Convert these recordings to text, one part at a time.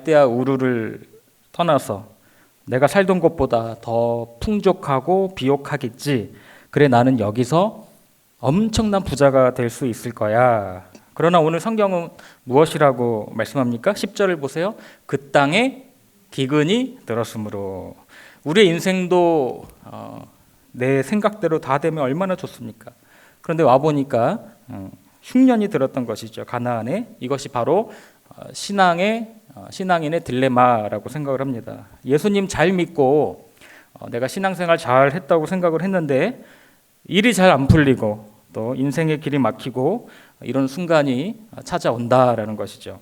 갈대아 우르를 떠나서 내가 살던 곳보다 더 풍족하고 비옥하겠지. 그래 나는 여기서 엄청난 부자가 될 수 있을 거야. 그러나 오늘 성경은 무엇이라고 말씀합니까? 10절을 보세요. 그 땅에 기근이 들었으므로. 우리의 인생도 내 생각대로 다 되면 얼마나 좋습니까? 그런데 와보니까 흉년이 들었던 것이죠. 가나안에. 이것이 바로 신앙인의 딜레마라고 생각을 합니다. 예수님 잘 믿고 내가 신앙생활 잘 했다고 생각을 했는데 일이 잘 안 풀리고 또 인생의 길이 막히고 이런 순간이 찾아온다라는 것이죠.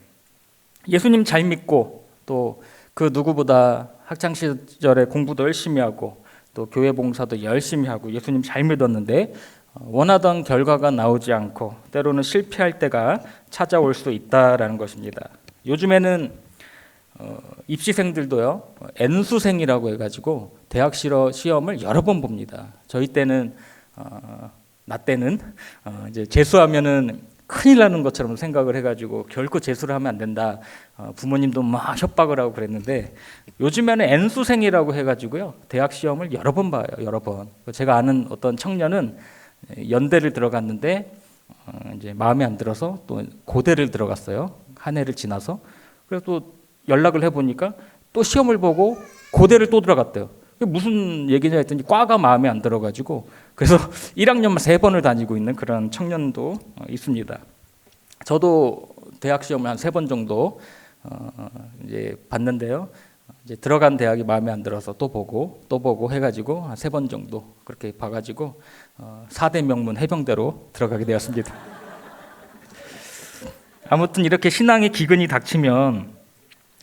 예수님 잘 믿고 또 그 누구보다 학창시절에 공부도 열심히 하고 또 교회 봉사도 열심히 하고 예수님 잘 믿었는데 원하던 결과가 나오지 않고 때로는 실패할 때가 찾아올 수 있다라는 것입니다. 요즘에는 입시생들도요 N수생이라고 해가지고 대학 시험을 여러 번 봅니다. 저희 때는 나 때는 이제 재수하면은 큰일 나는 것처럼 생각을 해가지고 결코 재수를 하면 안 된다. 부모님도 막 협박을 하고 그랬는데 요즘에는 N수생이라고 해가지고요 대학 시험을 여러 번 봐요. 여러 번. 제가 아는 어떤 청년은 연대를 들어갔는데 이제 마음에 안 들어서 또 고대를 들어갔어요. 한 해를 지나서. 그래서 또 연락을 해보니까 또 시험을 보고 고대를 또 들어갔대요. 무슨 얘기냐 했더니 과가 마음에 안 들어가지고 그래서 1학년만 3번을 다니고 있는 그런 청년도 있습니다. 저도 대학 시험을 한 3번 정도 이제 봤는데요. 이제 들어간 대학이 마음에 안 들어서 또 보고 해가지고 한 3번 정도 그렇게 봐가지고 4대 명문 해병대로 들어가게 되었습니다. 아무튼 이렇게 신앙의 기근이 닥치면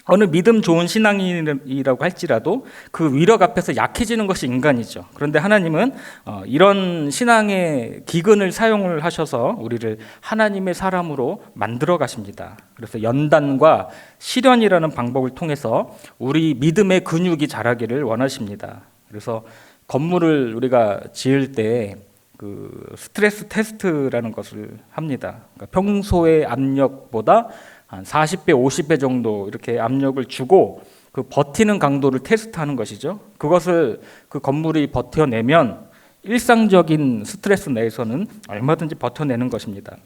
어느 믿음 좋은 신앙인이라고 할지라도 그 위력 앞에서 약해지는 것이 인간이죠. 그런데 하나님은 이런 신앙의 기근을 사용을 하셔서 우리를 하나님의 사람으로 만들어 가십니다. 그래서 연단과 시련이라는 방법을 통해서 우리 믿음의 근육이 자라기를 원하십니다. 그래서 건물을 우리가 지을 때 그 스트레스 테스트라는 것을 합니다. 그러니까 평소의 압력보다 한 40배, 50배 정도 이렇게 압력을 주고 그 버티는 강도를 테스트하는 것이죠. 그것을 그 건물이 버텨내면 일상적인 스트레스 내에서는 얼마든지 버텨내는 것입니다.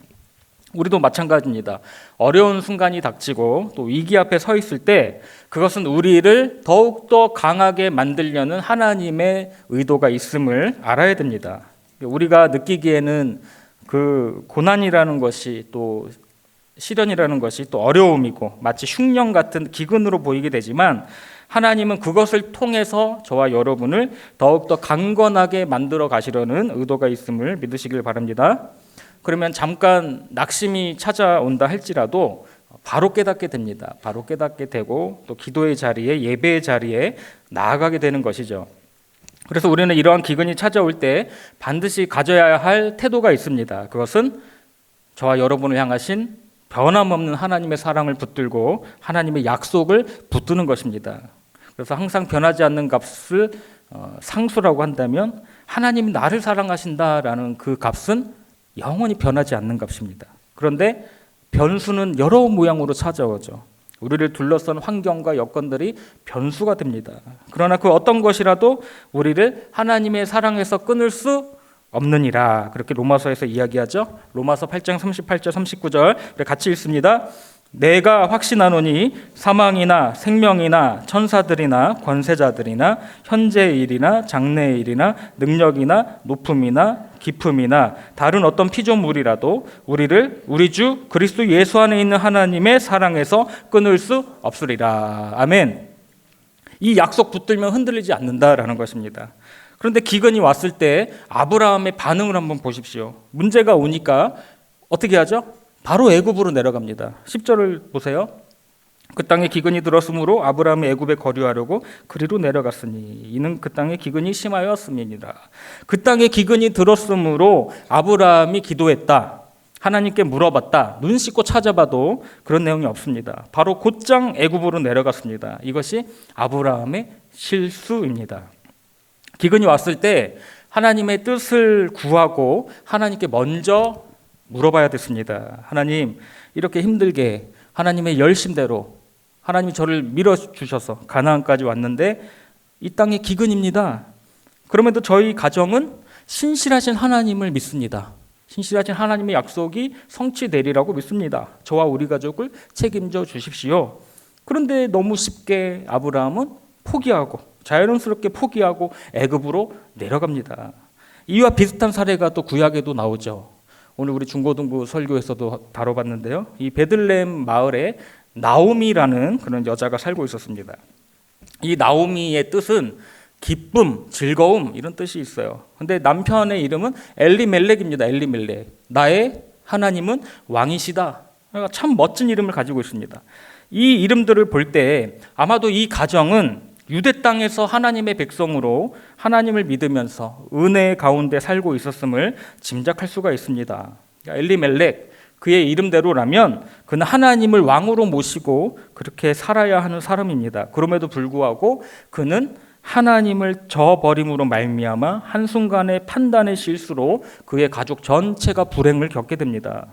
우리도 마찬가지입니다. 어려운 순간이 닥치고 또 위기 앞에 서 있을 때 그것은 우리를 더욱더 강하게 만들려는 하나님의 의도가 있음을 알아야 됩니다. 우리가 느끼기에는 그 고난이라는 것이 또 시련이라는 것이 또 어려움이고 마치 흉년 같은 기근으로 보이게 되지만 하나님은 그것을 통해서 저와 여러분을 더욱더 강건하게 만들어 가시려는 의도가 있음을 믿으시길 바랍니다. 그러면 잠깐 낙심이 찾아온다 할지라도 바로 깨닫게 됩니다. 바로 깨닫게 되고 또 기도의 자리에 예배의 자리에 나아가게 되는 것이죠. 그래서 우리는 이러한 기근이 찾아올 때 반드시 가져야 할 태도가 있습니다. 그것은 저와 여러분을 향하신 변함없는 하나님의 사랑을 붙들고 하나님의 약속을 붙드는 것입니다. 그래서 항상 변하지 않는 값을 상수라고 한다면 하나님이 나를 사랑하신다라는 그 값은 영원히 변하지 않는 값입니다. 그런데 변수는 여러 모양으로 찾아오죠. 우리를 둘러싼 환경과 여건들이 변수가 됩니다. 그러나 그 어떤 것이라도 우리를 하나님의 사랑에서 끊을 수 없느니라. 그렇게 로마서에서 이야기하죠. 로마서 8장 38절 39절 같이 읽습니다. 내가 확신하노니 사망이나 생명이나 천사들이나 권세자들이나 현재의 일이나 장래의 일이나 능력이나 높음이나 깊음이나 다른 어떤 피조물이라도 우리를 우리 주 그리스도 예수 안에 있는 하나님의 사랑에서 끊을 수 없으리라. 아멘. 이 약속 붙들면 흔들리지 않는다라는 것입니다. 그런데 기근이 왔을 때 아브라함의 반응을 한번 보십시오. 문제가 오니까 어떻게 하죠? 바로 애굽으로 내려갑니다. 10절을 보세요. 그 땅에 기근이 들었으므로 아브라함이 애굽에 거류하려고 그리로 내려갔으니 이는 그 땅에 기근이 심하였음이니라. 그 땅에 기근이 들었으므로 아브라함이 기도했다. 하나님께 물어봤다. 눈 씻고 찾아봐도 그런 내용이 없습니다. 바로 곧장 애굽으로 내려갔습니다. 이것이 아브라함의 실수입니다. 기근이 왔을 때 하나님의 뜻을 구하고 하나님께 먼저 물어봐야 됐습니다. 하나님, 이렇게 힘들게 하나님의 열심대로 하나님이 저를 밀어주셔서 가나안까지 왔는데 이 땅의 기근입니다. 그럼에도 저희 가정은 신실하신 하나님을 믿습니다. 신실하신 하나님의 약속이 성취되리라고 믿습니다. 저와 우리 가족을 책임져 주십시오. 그런데 너무 쉽게 아브라함은 포기하고 자연스럽게 포기하고 애굽으로 내려갑니다. 이와 비슷한 사례가 또 구약에도 나오죠. 오늘 우리 중고등부 설교에서도 다뤄봤는데요. 이 베들레헴 마을에 나오미라는 그런 여자가 살고 있었습니다. 이 나오미의 뜻은 기쁨, 즐거움 이런 뜻이 있어요. 근데 남편의 이름은 엘리멜렉입니다. 엘리멜렉. 나의 하나님은 왕이시다. 그러니까 참 멋진 이름을 가지고 있습니다. 이 이름들을 볼 때 아마도 이 가정은 유대 땅에서 하나님의 백성으로 하나님을 믿으면서 은혜 가운데 살고 있었음을 짐작할 수가 있습니다. 엘리멜렉, 그의 이름대로라면 그는 하나님을 왕으로 모시고 그렇게 살아야 하는 사람입니다. 그럼에도 불구하고 그는 하나님을 저버림으로 말미암아 한순간의 판단의 실수로 그의 가족 전체가 불행을 겪게 됩니다.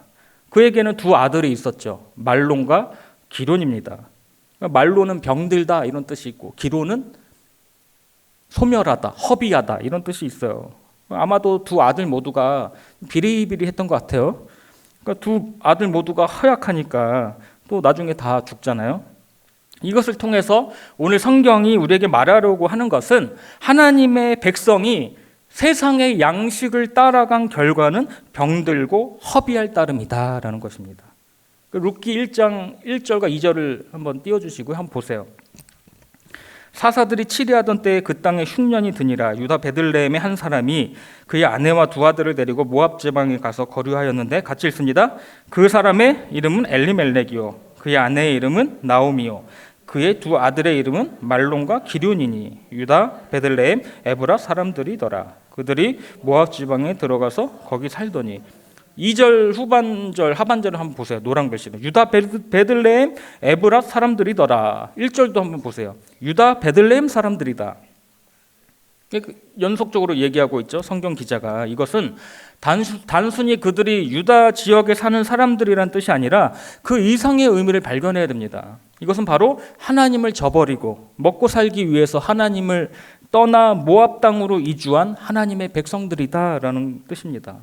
그에게는 두 아들이 있었죠. 말론과 기론입니다. 말론은 병들다 이런 뜻이 있고 기론은 소멸하다, 허비하다 이런 뜻이 있어요. 아마도 두 아들 모두가 비리비리했던 것 같아요. 그러니까 두 아들 모두가 허약하니까 또 나중에 다 죽잖아요. 이것을 통해서 오늘 성경이 우리에게 말하려고 하는 것은 하나님의 백성이 세상의 양식을 따라간 결과는 병들고 허비할 따름이다라는 것입니다. 룻기 1장 1절과 2절을 한번 띄워주시고 한번 보세요. 사사들이 치리하던 때에 그 땅에 흉년이 드니라. 유다 베들레헴의 한 사람이 그의 아내와 두 아들을 데리고 모압 지방에 가서 거류하였는데 같이 읽습니다. 그 사람의 이름은 엘리멜렉이요 그의 아내의 이름은 나오미요 그의 두 아들의 이름은 말론과 기륜이니 유다 베들레헴 에브라 사람들이더라. 그들이 모압 지방에 들어가서 거기 살더니 2절 후반절 하반절을 한번 보세요. 노랑 글씨로 유다 베들레헴 에브라 사람들이더라. 1절도 한번 보세요. 유다 베들레헴 사람들이다. 연속적으로 얘기하고 있죠. 성경 기자가. 이것은 단순히 그들이 유다 지역에 사는 사람들이란 뜻이 아니라 그 이상의 의미를 발견해야 됩니다. 이것은 바로 하나님을 저버리고 먹고 살기 위해서 하나님을 떠나 모압 땅으로 이주한 하나님의 백성들이다라는 뜻입니다.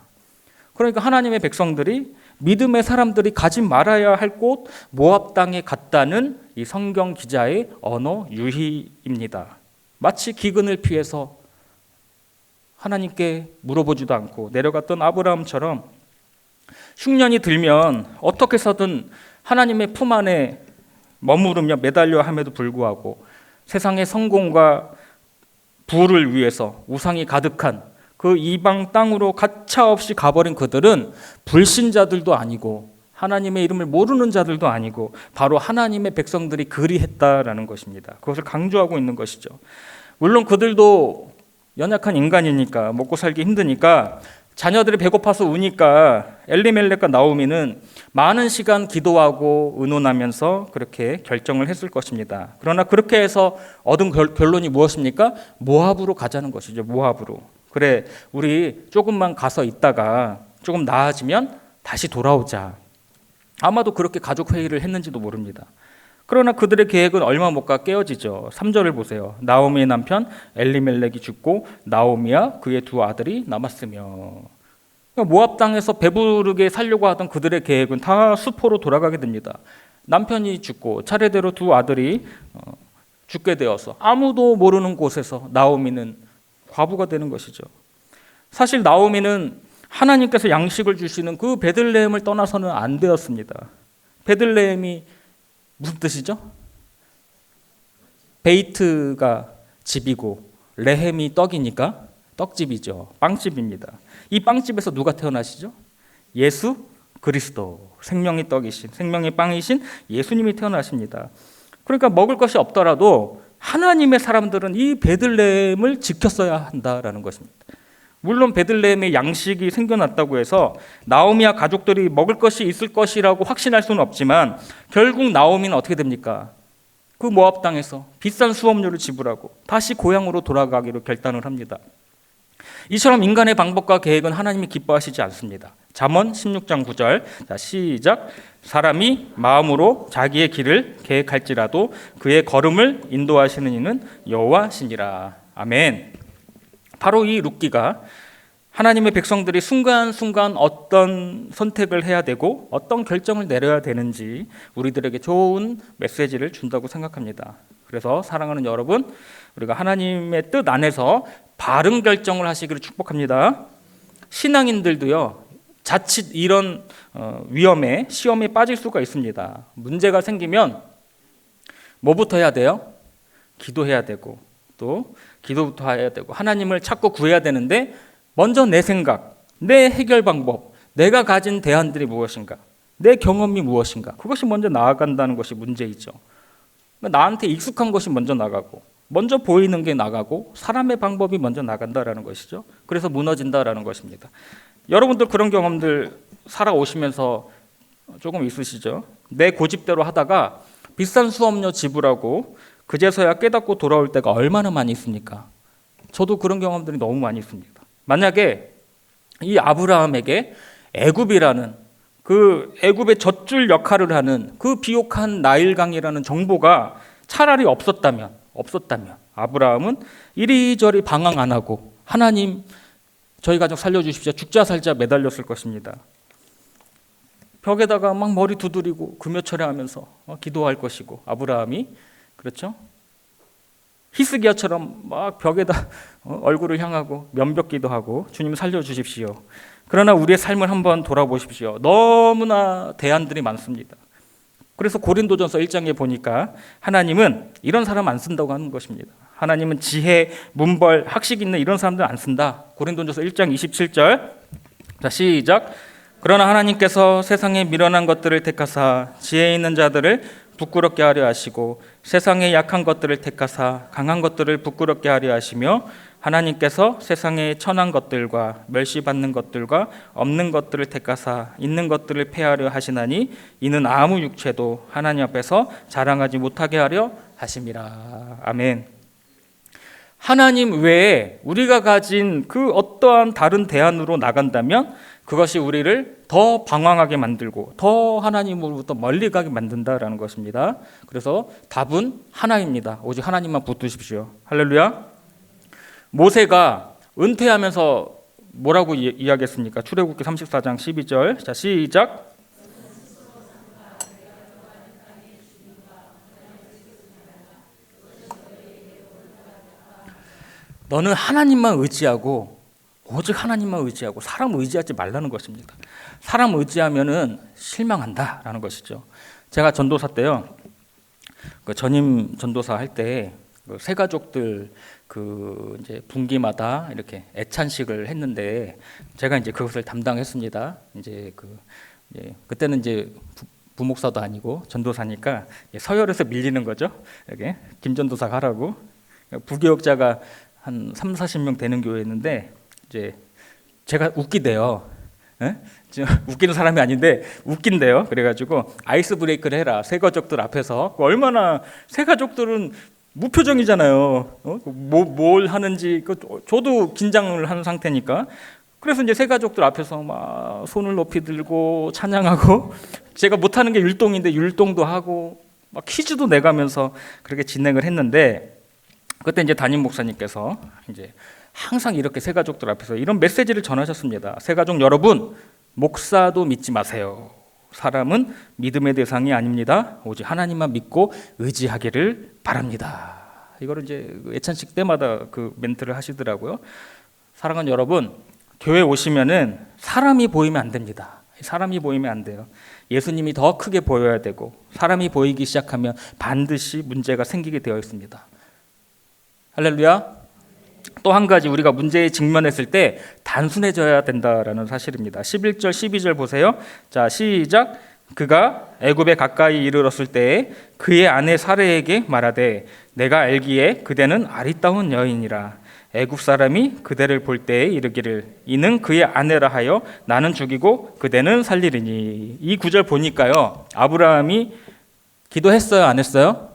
그러니까 하나님의 백성들이 믿음의 사람들이 가지 말아야 할 곳 모압 땅에 갔다는 이 성경 기자의 언어 유희입니다. 마치 기근을 피해서 하나님께 물어보지도 않고 내려갔던 아브라함처럼 흉년이 들면 어떻게 해서든 하나님의 품 안에 머무르며 매달려 함에도 불구하고 세상의 성공과 부를 위해서 우상이 가득한 그 이방 땅으로 가차없이 가버린 그들은 불신자들도 아니고 하나님의 이름을 모르는 자들도 아니고 바로 하나님의 백성들이 그리했다라는 것입니다. 그것을 강조하고 있는 것이죠. 물론 그들도 연약한 인간이니까 먹고 살기 힘드니까 자녀들이 배고파서 우니까 엘리멜렉과 나오미는 많은 시간 기도하고 의논하면서 그렇게 결정을 했을 것입니다. 그러나 그렇게 해서 얻은 결론이 무엇입니까? 모압으로 가자는 것이죠. 모압으로. 그래, 우리 조금만 가서 있다가 조금 나아지면 다시 돌아오자. 아마도 그렇게 가족 회의를 했는지도 모릅니다. 그러나 그들의 계획은 얼마 못 가 깨어지죠. 3절을 보세요. 나오미의 남편 엘리멜렉이 죽고 나오미와 그의 두 아들이 남았으며. 모압 땅에서 배부르게 살려고 하던 그들의 계획은 다 수포로 돌아가게 됩니다. 남편이 죽고 차례대로 두 아들이 죽게 되어서 아무도 모르는 곳에서 나오미는 과부가 되는 것이죠. 사실 나오미는 하나님께서 양식을 주시는 그 베들레헴을 떠나서는 안 되었습니다. 베들레헴이 무슨 뜻이죠? 베이트가 집이고 레헴이 떡이니까 떡집이죠. 빵집입니다. 이 빵집에서 누가 태어나시죠? 예수 그리스도, 생명의 떡이신, 생명의 빵이신 예수님이 태어나십니다. 그러니까 먹을 것이 없더라도 하나님의 사람들은 이 베들레헴을 지켰어야 한다라는 것입니다. 물론 베들레헴에 양식이 생겨났다고 해서 나오미와 가족들이 먹을 것이 있을 것이라고 확신할 수는 없지만 결국 나오미는 어떻게 됩니까? 그 모압 땅에서 비싼 수업료를 지불하고 다시 고향으로 돌아가기로 결단을 합니다. 이처럼 인간의 방법과 계획은 하나님이 기뻐하시지 않습니다. 잠언 16장 9절. 자, 시작. 사람이 마음으로 자기의 길을 계획할지라도 그의 걸음을 인도하시는 이는 여호와시니라. 아멘. 바로 이 룻기가 하나님의 백성들이 순간순간 어떤 선택을 해야 되고 어떤 결정을 내려야 되는지 우리들에게 좋은 메시지를 준다고 생각합니다. 그래서 사랑하는 여러분, 우리가 하나님의 뜻 안에서 바른 결정을 하시기를 축복합니다. 신앙인들도요, 자칫 이런 위험에, 시험에 빠질 수가 있습니다. 문제가 생기면 뭐부터 해야 돼요? 기도해야 되고, 또 기도부터 해야 되고, 하나님을 찾고 구해야 되는데 먼저 내 생각, 내 해결 방법, 내가 가진 대안들이 무엇인가, 내 경험이 무엇인가, 그것이 먼저 나아간다는 것이 문제이죠. 나한테 익숙한 것이 먼저 나가고, 먼저 보이는 게 나가고, 사람의 방법이 먼저 나간다라는 것이죠. 그래서 무너진다라는 것입니다. 여러분들 그런 경험들 살아오시면서 조금 있으시죠? 내 고집대로 하다가 비싼 수업료 지불하고 그제서야 깨닫고 돌아올 때가 얼마나 많이 있습니까? 저도 그런 경험들이 너무 많이 있습니다. 만약에 이 아브라함에게 애굽이라는 그 애굽의 젖줄 역할을 하는 그 비옥한 나일강이라는 정보가 차라리 없었다면 아브라함은 이리저리 방황 안 하고 하나님 저희 가족 살려주십시오. 죽자 살자 매달렸을 것입니다. 벽에다가 막 머리 두드리고 금요철회하면서 기도할 것이고 아브라함이 그렇죠? 히스기야처럼 막 벽에다 얼굴을 향하고 면벽기도 하고 주님 살려주십시오. 그러나 우리의 삶을 한번 돌아보십시오. 너무나 대안들이 많습니다. 그래서 고린도전서 1장에 보니까 하나님은 이런 사람 안 쓴다고 하는 것입니다. 하나님은 지혜, 문벌, 학식 있는 이런 사람들 안 쓴다. 고린도전서 1장 27절. 자, 시작. 그러나 하나님께서 세상에 미련한 것들을 택하사 지혜 있는 자들을 부끄럽게 하려 하시고 세상에 약한 것들을 택하사 강한 것들을 부끄럽게 하려 하시며 하나님께서 세상에 천한 것들과 멸시받는 것들과 없는 것들을 택하사 있는 것들을 폐하려 하시나니 이는 아무 육체도 하나님 앞에서 자랑하지 못하게 하려 하심이라. 아멘. 하나님 외에 우리가 가진 그 어떠한 다른 대안으로 나간다면 그것이 우리를 더 방황하게 만들고 더 하나님으로부터 멀리 가게 만든다라는 것입니다. 그래서 답은 하나입니다. 오직 하나님만 붙드십시오. 할렐루야. 모세가 은퇴하면서 뭐라고 이야기했습니까? 출애굽기 34장 12절. 자, 시작. 너는 하나님만 의지하고 오직 하나님만 의지하고 사람 의지하지 말라는 것입니다. 사람 의지하면은 실망한다라는 것이죠. 제가 전도사 때요, 그 전임 전도사 할 때 새 가족들 그 이제 분기마다 이렇게 애찬식을 했는데 제가 이제 그것을 담당했습니다. 이제 그때는 이제 부목사도 아니고 전도사니까 서열에서 밀리는 거죠. 이렇게 김 전도사가 하라고. 부교역자가 한 30-40명 되는 교회였는데 이제 제가 웃기대요. 에? 웃기는 사람이 아닌데 웃긴대요. 그래가지고 아이스 브레이크를 해라. 새 가족들 앞에서. 얼마나 새 가족들은 무표정이잖아요. 뭘 하는지 저도 긴장을 하는 상태니까. 그래서 이제 새 가족들 앞에서 막 손을 높이 들고 찬양하고 제가 못하는 게 율동인데 율동도 하고 막 퀴즈도 내가면서 그렇게 진행을 했는데 그때 이제 담임 목사님께서 이제 항상 이렇게 새 가족들 앞에서 이런 메시지를 전하셨습니다. 새 가족 여러분, 목사도 믿지 마세요. 사람은 믿음의 대상이 아닙니다. 오직 하나님만 믿고 의지하기를 바랍니다. 이거를 이제 애찬식 때마다 그 멘트를 하시더라고요. 사랑하는 여러분, 교회 오시면은 사람이 보이면 안 됩니다. 사람이 보이면 안 돼요. 예수님이 더 크게 보여야 되고 사람이 보이기 시작하면 반드시 문제가 생기게 되어 있습니다. 할렐루야. 또 한 가지 우리가 문제에 직면했을 때 단순해져야 된다라는 사실입니다. 11절 12절 보세요. 자, 시작. 그가 애굽에 가까이 이르렀을 때에 그의 아내 사레에게 말하되 내가 알기에 그대는 아리따운 여인이라 애굽 사람이 그대를 볼 때에 이르기를 이는 그의 아내라 하여 나는 죽이고 그대는 살리리니. 이 구절 보니까요, 아브라함이 기도했어요, 안 했어요?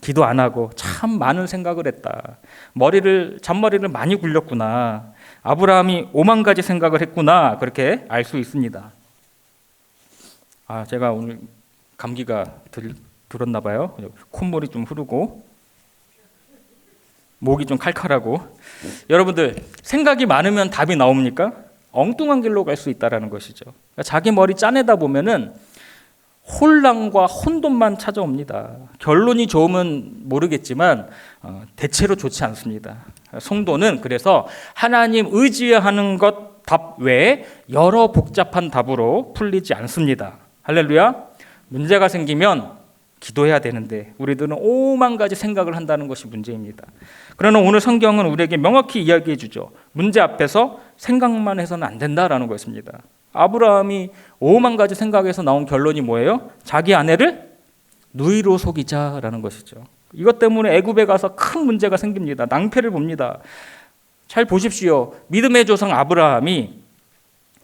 기도 안 하고 참 많은 생각을 했다. 잔머리를 많이 굴렸구나. 아브라함이 5만 가지 생각을 했구나. 그렇게 알 수 있습니다. 제가 오늘 감기가 들었나 봐요. 콧물이 좀 흐르고 목이 좀 칼칼하고. 여러분들, 생각이 많으면 답이 나옵니까? 엉뚱한 길로 갈 수 있다는 것이죠. 그러니까 자기 머리 짜내다 보면은 혼란과 혼돈만 찾아옵니다. 결론이 좋으면 모르겠지만 대체로 좋지 않습니다. 성도는 그래서 하나님 의지하는 것 답 외에 여러 복잡한 답으로 풀리지 않습니다. 할렐루야. 문제가 생기면 기도해야 되는데 우리들은 5만 가지 생각을 한다는 것이 문제입니다. 그러나 오늘 성경은 우리에게 명확히 이야기해 주죠. 문제 앞에서 생각만 해서는 안 된다라는 것입니다. 아브라함이 5만 가지 생각에서 나온 결론이 뭐예요? 자기 아내를 누이로 속이자라는 것이죠. 이것 때문에 애굽에 가서 큰 문제가 생깁니다. 낭패를 봅니다. 잘 보십시오. 믿음의 조상 아브라함이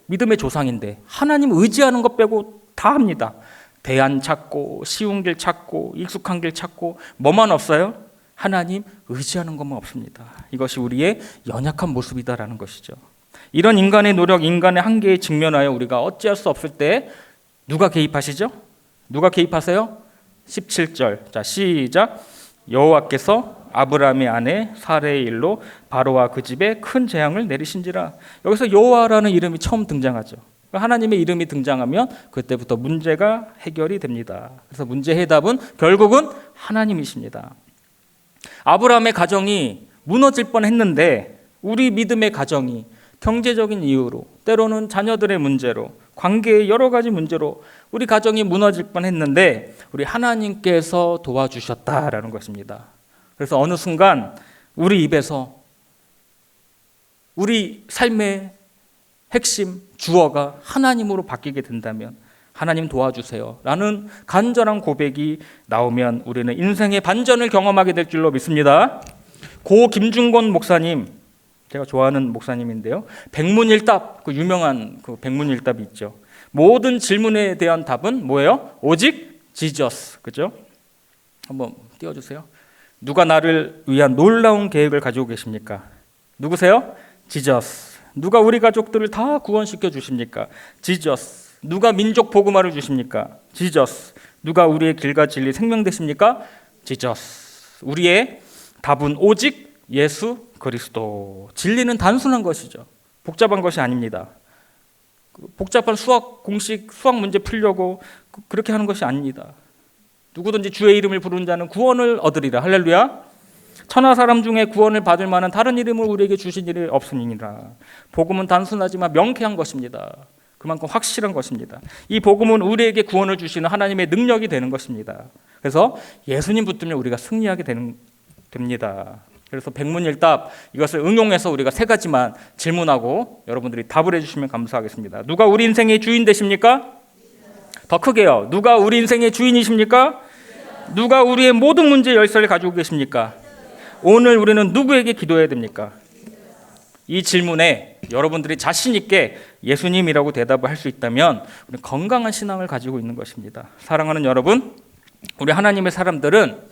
믿음의 조상인데 하나님 의지하는 것 빼고 다 합니다. 대안 찾고 쉬운 길 찾고 익숙한 길 찾고 뭐만 없어요? 하나님 의지하는 것만 없습니다. 이것이 우리의 연약한 모습이다라는 것이죠. 이런 인간의 노력, 인간의 한계에 직면하여 우리가 어찌할 수 없을 때 누가 개입하시죠? 누가 개입하세요? 17절. 자, 시작. 여호와께서 아브라함의 아내 사레의 일로 바로와 그 집에 큰 재앙을 내리신지라. 여기서 여호와라는 이름이 처음 등장하죠. 하나님의 이름이 등장하면 그때부터 문제가 해결이 됩니다. 그래서 문제 해답은 결국은 하나님이십니다. 아브라함의 가정이 무너질 뻔했는데 우리 믿음의 가정이 경제적인 이유로, 때로는 자녀들의 문제로, 관계의 여러 가지 문제로 우리 가정이 무너질 뻔했는데 우리 하나님께서 도와주셨다라는 것입니다. 그래서 어느 순간 우리 입에서 우리 삶의 핵심 주어가 하나님으로 바뀌게 된다면 하나님 도와주세요 라는 간절한 고백이 나오면 우리는 인생의 반전을 경험하게 될 줄로 믿습니다. 고 김중권 목사님, 제가 좋아하는 목사님인데요, 백문일답, 그 유명한 그 백문일답이 있죠. 모든 질문에 대한 답은 뭐예요? 오직 지저스. 그죠? 한번 띄워주세요. 누가 나를 위한 놀라운 계획을 가지고 계십니까? 누구세요? 지저스. 누가 우리 가족들을 다 구원시켜 주십니까? 지저스. 누가 민족 복음화를 주십니까? 지저스. 누가 우리의 길과 진리 생명 되십니까? 지저스. 우리의 답은 오직 예수 그리스도. 진리는 단순한 것이죠. 복잡한 것이 아닙니다. 복잡한 수학 공식, 수학 문제 풀려고 그렇게 하는 것이 아닙니다. 누구든지 주의 이름을 부르는 자는 구원을 얻으리라. 할렐루야. 천하 사람 중에 구원을 받을 만한 다른 이름을 우리에게 주신 일이 없으니라. 복음은 단순하지만 명쾌한 것입니다. 그만큼 확실한 것입니다. 이 복음은 우리에게 구원을 주시는 하나님의 능력이 되는 것입니다. 그래서 예수님 붙들면 우리가 승리하게 됩니다. 그래서 백문일답, 이것을 응용해서 우리가 3가지만 질문하고 여러분들이 답을 해주시면 감사하겠습니다. 누가 우리 인생의 주인 되십니까? 더 크게요. 누가 우리 인생의 주인이십니까? 누가 우리의 모든 문제 열쇠를 가지고 계십니까? 오늘 우리는 누구에게 기도해야 됩니까? 이 질문에 여러분들이 자신 있게 예수님이라고 대답을 할 수 있다면 우리는 건강한 신앙을 가지고 있는 것입니다. 사랑하는 여러분, 우리 하나님의 사람들은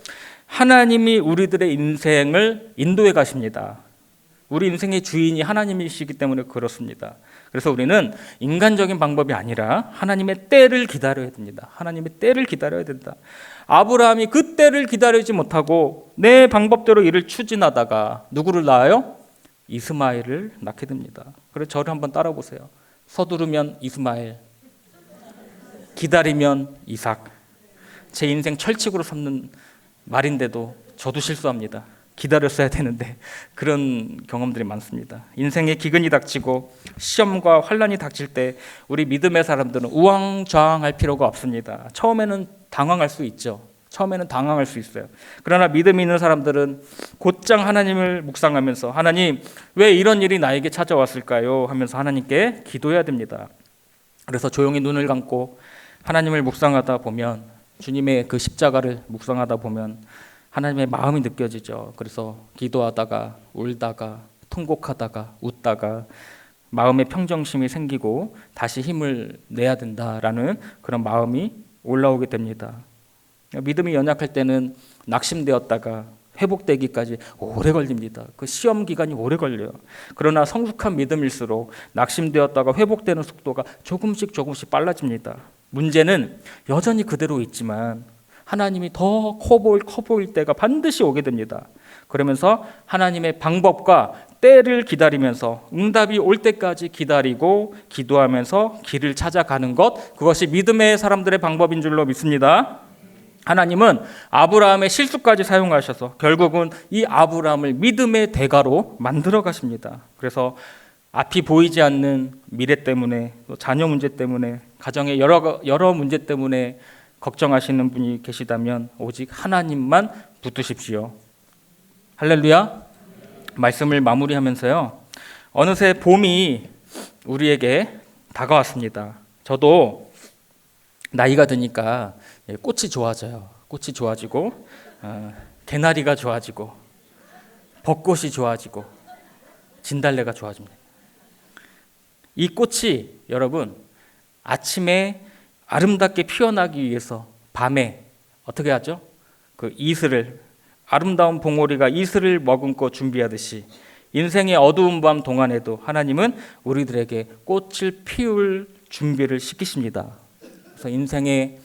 하나님이 우리들의 인생을 인도해 가십니다. 우리 인생의 주인이 하나님이시기 때문에 그렇습니다. 그래서 우리는 인간적인 방법이 아니라 하나님의 때를 기다려야 됩니다. 하나님의 때를 기다려야 된다. 아브라함이 그 때를 기다리지 못하고 내 방법대로 일을 추진하다가 누구를 낳아요? 이스마엘을 낳게 됩니다. 그래서 저를 한번 따라 보세요. 서두르면 이스마엘, 기다리면 이삭. 제 인생 철칙으로 삼는 말인데도 저도 실수합니다. 기다렸어야 되는데 그런 경험들이 많습니다. 인생에 기근이 닥치고 시험과 환란이 닥칠 때 우리 믿음의 사람들은 우왕좌왕할 필요가 없습니다. 처음에는 당황할 수 있죠. 처음에는 당황할 수 있어요. 그러나 믿음이 있는 사람들은 곧장 하나님을 묵상하면서 하나님, 왜 이런 일이 나에게 찾아왔을까요? 하면서 하나님께 기도해야 됩니다. 그래서 조용히 눈을 감고 하나님을 묵상하다 보면, 주님의 그 십자가를 묵상하다 보면 하나님의 마음이 느껴지죠. 그래서 기도하다가 울다가 통곡하다가 웃다가 마음의 평정심이 생기고 다시 힘을 내야 된다라는 그런 마음이 올라오게 됩니다. 믿음이 연약할 때는 낙심되었다가 회복되기까지 오래 걸립니다. 그 시험 기간이 오래 걸려요. 그러나 성숙한 믿음일수록 낙심되었다가 회복되는 속도가 조금씩 빨라집니다. 문제는 여전히 그대로 있지만 하나님이 더 커 보일 때가 반드시 오게 됩니다. 그러면서 하나님의 방법과 때를 기다리면서 응답이 올 때까지 기다리고 기도하면서 길을 찾아가는 것, 그것이 믿음의 사람들의 방법인 줄로 믿습니다. 하나님은 아브라함의 실수까지 사용하셔서 결국은 이 아브라함을 믿음의 대가로 만들어 가십니다. 그래서 앞이 보이지 않는 미래 때문에, 또 자녀 문제 때문에, 가정의 여러 문제 때문에 걱정하시는 분이 계시다면 오직 하나님만 붙드십시오. 할렐루야. 말씀을 마무리하면서요, 어느새 봄이 우리에게 다가왔습니다. 저도 나이가 드니까 꽃이 좋아져요. 꽃이 좋아지고 개나리가 좋아지고 벚꽃이 좋아지고 진달래가 좋아집니다. 이 꽃이 여러분 아침에 아름답게 피어나기 위해서 밤에 어떻게 하죠? 그 이슬을, 아름다운 봉오리가 이슬을 머금고 준비하듯이 인생의 어두운 밤 동안에도 하나님은 우리들에게 꽃을 피울 준비를 시키십니다. 그래서 인생의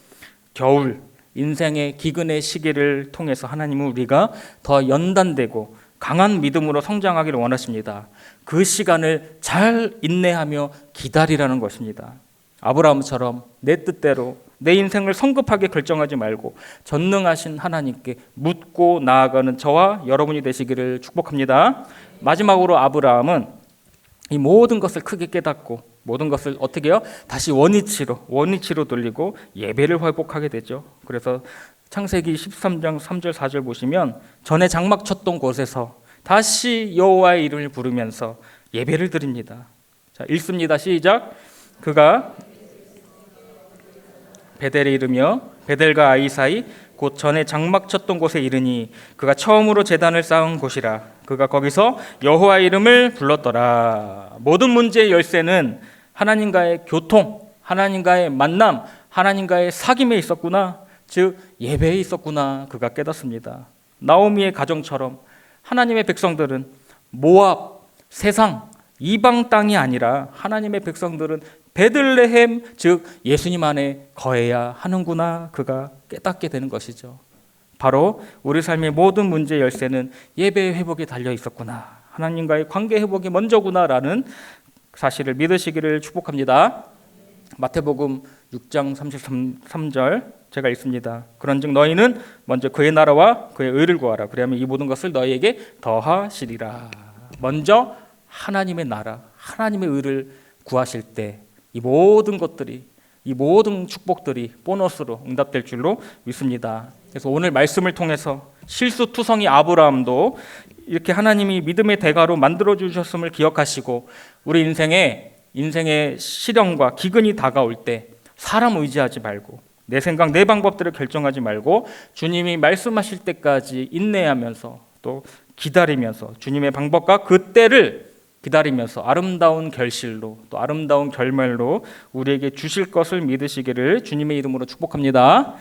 겨울, 인생의 기근의 시기를 통해서 하나님은 우리가 더 연단되고 강한 믿음으로 성장하기를 원하십니다. 그 시간을 잘 인내하며 기다리라는 것입니다. 아브라함처럼 내 뜻대로 내 인생을 성급하게 결정하지 말고 전능하신 하나님께 묻고 나아가는 저와 여러분이 되시기를 축복합니다. 마지막으로 아브라함은 이 모든 것을 크게 깨닫고 모든 것을 어떻게 해요? 다시 원위치로 돌리고 예배를 회복하게 되죠. 그래서 창세기 13장 3절 4절 보시면 전에 장막 쳤던 곳에서 다시 여호와의 이름을 부르면서 예배를 드립니다. 자, 읽습니다. 시작. 그가 베델에 이르며 베델과 아이 사이 곧 전에 장막 쳤던 곳에 이르니 그가 처음으로 제단을 쌓은 곳이라. 그가 거기서 여호와의 이름을 불렀더라. 모든 문제의 열쇠는 하나님과의 교통, 하나님과의 만남, 하나님과의 사귐에 있었구나. 즉 예배에 있었구나. 그가 깨닫습니다. 나오미의 가정처럼 하나님의 백성들은 모압, 세상, 이방 땅이 아니라 하나님의 백성들은 베들레헴, 즉 예수님 안에 거해야 하는구나. 그가 깨닫게 되는 것이죠. 바로 우리 삶의 모든 문제 열쇠는 예배의 회복에 달려 있었구나. 하나님과의 관계 회복이 먼저구나라는 사실을 믿으시기를 축복합니다. 마태복음 6장 33절 제가 읽습니다. 그런즉 너희는 먼저 그의 나라와 그의 의를 구하라. 그리하면 이 모든 것을 너희에게 더하시리라. 먼저 하나님의 나라, 하나님의 의를 구하실 때 이 모든 것들이, 이 모든 축복들이 보너스로 응답될 줄로 믿습니다. 그래서 오늘 말씀을 통해서 실수투성이 아브라함도 이렇게 하나님이 믿음의 대가로 만들어 주셨음을 기억하시고 우리 인생의 시련과 기근이 다가올 때 사람 의지하지 말고 내 생각, 내 방법대로 결정하지 말고 주님이 말씀하실 때까지 인내하면서 또 기다리면서 주님의 방법과 그 때를 기다리면서 아름다운 결실로 또 아름다운 결말로 우리에게 주실 것을 믿으시기를 주님의 이름으로 축복합니다.